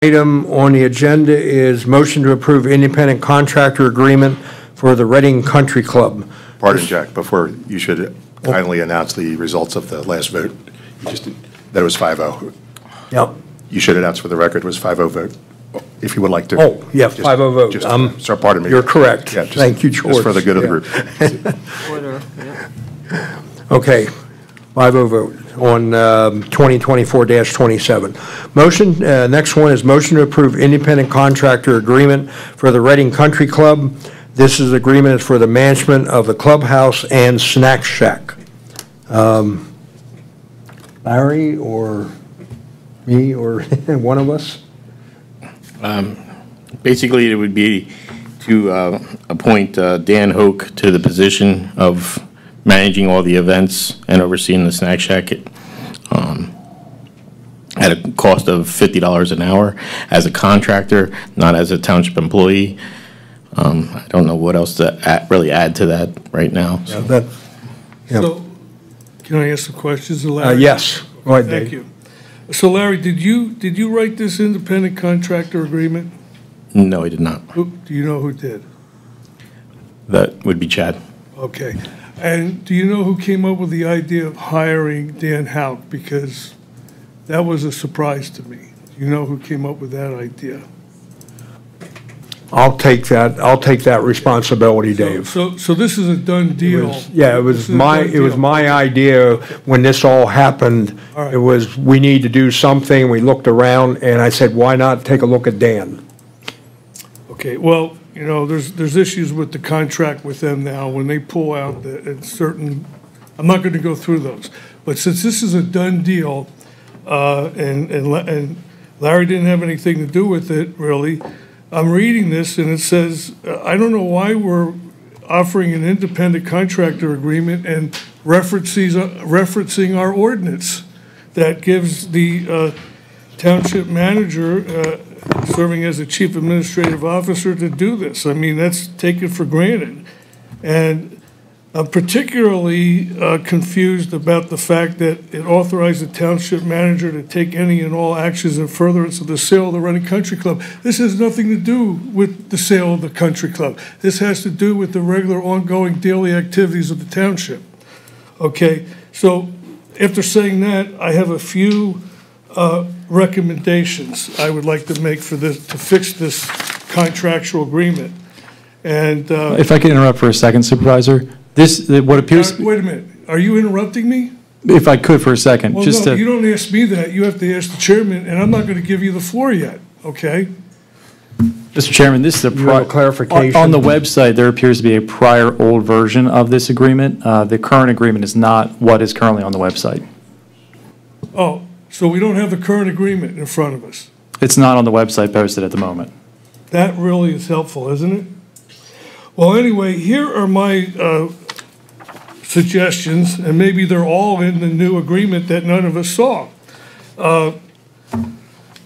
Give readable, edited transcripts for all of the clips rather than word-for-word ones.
Item on the agenda is motion to approve independent contractor agreement for the Reading Country Club. Pardon, Jack, before you should kindly announce the results of the last vote. That it was 5-0. Yep. You should announce for the record it was 5-0 vote, if you would like to. Oh, yeah, 5-0 vote. So pardon me. You're correct. Yeah, Thank you, George. Just for the good of the group. Order, yeah. Okay, 5-0 vote on 2024-27. Motion, next one is motion to approve independent contractor agreement for the Reading Country Club. This is agreement for the management of the clubhouse and snack shack. Larry or me or one of us? Basically, it would be to appoint Dan Hoch to the position of managing all the events and overseeing the snack shack at a cost of $50 an hour as a contractor, not as a township employee. I don't know what else to really add to that right now. Yeah, So, can I ask some questions, Larry? yes. Go ahead, Thank Dave. you. So, Larry, did you write this independent contractor agreement? No, I did not. Do you know who did? That would be Chad. Okay. And do you know who came up with the idea of hiring Dan Houk? Because that was a surprise to me. Do you know who came up with that idea? I'll take that responsibility, Dave. So this is a done deal. It was my idea when this all happened. All right. It was, we need to do something. We looked around and I said, why not take a look at Dan? Okay, well, you know, there's issues with the contract with them now when they pull out certain, I'm not going to go through those. But since this is a done deal, and Larry didn't have anything to do with it, really, I'm reading this and it says, I don't know why we're offering an independent contractor agreement and referencing our ordinance that gives the township manager serving as the chief administrative officer to do this. I mean, that's taken for granted. And I'm particularly confused about the fact that it authorized the township manager to take any and all actions in furtherance of the sale of the Reading Country Club. This has nothing to do with the sale of the country club. This has to do with the regular ongoing daily activities of the township. Okay, so after saying that, I have a few recommendations I would like to make for this, to fix this contractual agreement. And if I could interrupt for a second, Supervisor, what appears. Wait a minute. Are you interrupting me? If I could for a second, Well, just no, to. you don't ask me that. You have to ask the chairman, and I'm not going to give you the floor yet. Okay? Mr. Chairman, this is You have a clarification? On the website, there appears to be a prior old version of this agreement. The current agreement is not what is currently on the website. Oh, so we don't have the current agreement in front of us. It's not on the website posted at the moment. That really is helpful, isn't it? Well, anyway, here are my suggestions, and maybe they're all in the new agreement that none of us saw.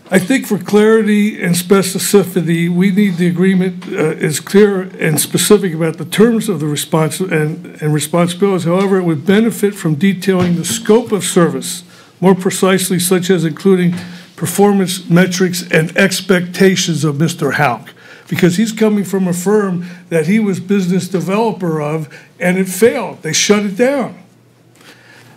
I think for clarity and specificity, we need the agreement is clear and specific about the terms of the response and responsibilities. However, it would benefit from detailing the scope of service more precisely, such as including performance metrics and expectations of Mr. Houk, because he's coming from a firm that he was business developer of, and it failed. They shut it down.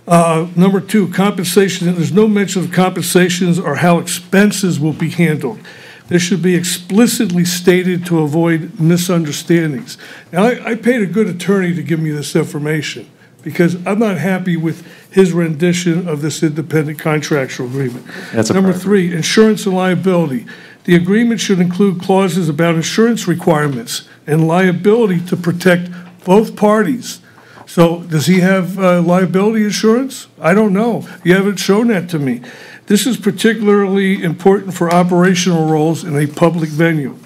Number two, compensation. There's no mention of compensations or how expenses will be handled. This should be explicitly stated to avoid misunderstandings. Now, I paid a good attorney to give me this information because I'm not happy with his rendition of this independent contractual agreement. Number three, insurance and liability. The agreement should include clauses about insurance requirements and liability to protect both parties. So does he have liability insurance? I don't know. You haven't shown that to me. This is particularly important for operational roles in a public venue.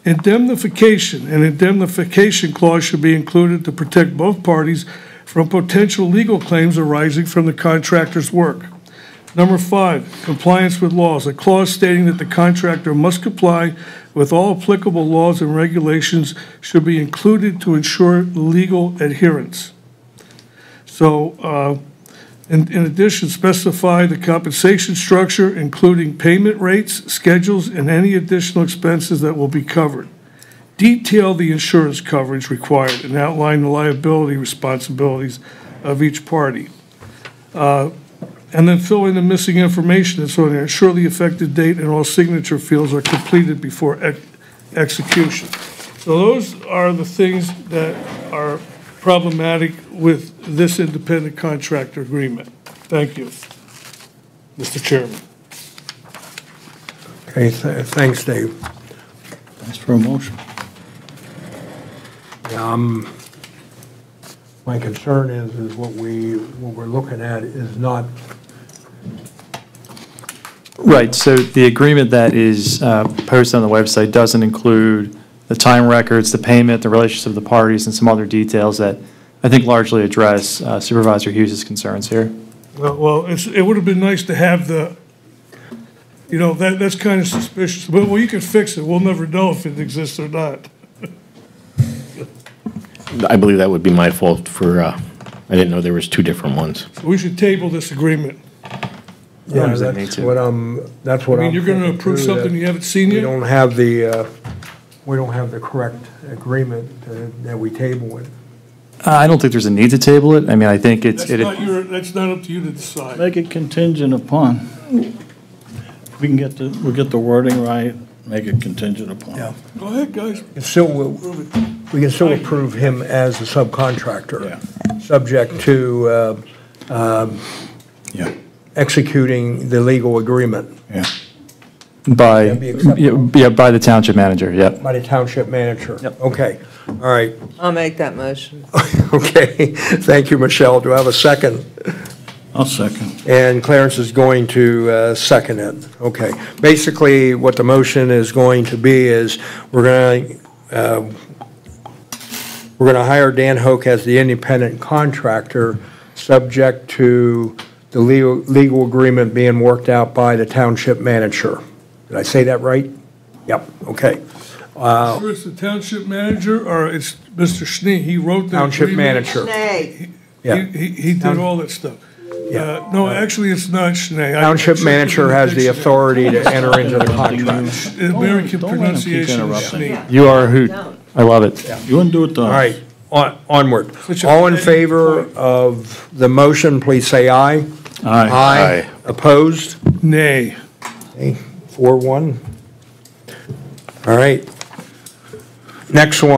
Indemnification. An indemnification clause should be included to protect both parties from potential legal claims arising from the contractor's work. Number five, compliance with laws. A clause stating that the contractor must comply with all applicable laws and regulations should be included to ensure legal adherence. So In addition, specify the compensation structure, including payment rates, schedules, and any additional expenses that will be covered. Detail the insurance coverage required and outline the liability responsibilities of each party. And then fill in the missing information that's on there. Ensure the effective date and all signature fields are completed before execution. So those are the things that are problematic with this independent contractor agreement. Thank you, Mr. Chairman. Okay, thanks, Dave. Ask for a motion. My concern is what we're looking at is not, Right, so the agreement that is posted on the website doesn't include the time records, the payment, the relationships of the parties, and some other details that I think largely address Supervisor Hughes' concerns here. Well, it would have been nice to have that's kind of suspicious. But, well, you can fix it. We'll never know if it exists or not. I believe that would be my fault for, I didn't know there was two different ones. We should table this agreement. yeah, does that need that's to? what I'm, that's what I I'm. mean, you're going to thinking, approve too, something that you haven't seen We yet? don't have the correct agreement that we table it. I don't think there's a need to table it. I mean, I think that's That's not up to you to decide. Make it contingent upon. We can get we'll get the wording right, make it contingent upon. Yeah. Go ahead, guys. We can still approve him as a subcontractor. Yeah. Subject to Yeah, executing the legal agreement yeah. by, That'd be acceptable. yeah, by the township manager, yep. by the township manager. Yep. Okay, all right. I'll make that motion. Okay, thank you, Michelle. Do I have a second? I'll second. And Clarence is going to second it. Okay. Basically, what the motion is going to be is we're going to hire Dan Hoch as the independent contractor, subject to the legal agreement being worked out by the township manager. Did I say that right? Yep, okay. Sure it's the township manager or it's Mr. Schnee? He wrote the Township agreement. manager. Nay. Yeah. He did all that stuff. Yeah. No, actually, it's not Schnee. Township manager has the authority to enter into the contract. American Don't let him keep pronunciation is interrupting. Schnee. You are a hoot. Don't. I love it. You wouldn't do it to us. All right, onward. Such a All in petty favor of the motion, please say aye. Aye. Aye. Opposed? Nay. Okay, 4-1. All right. Next one.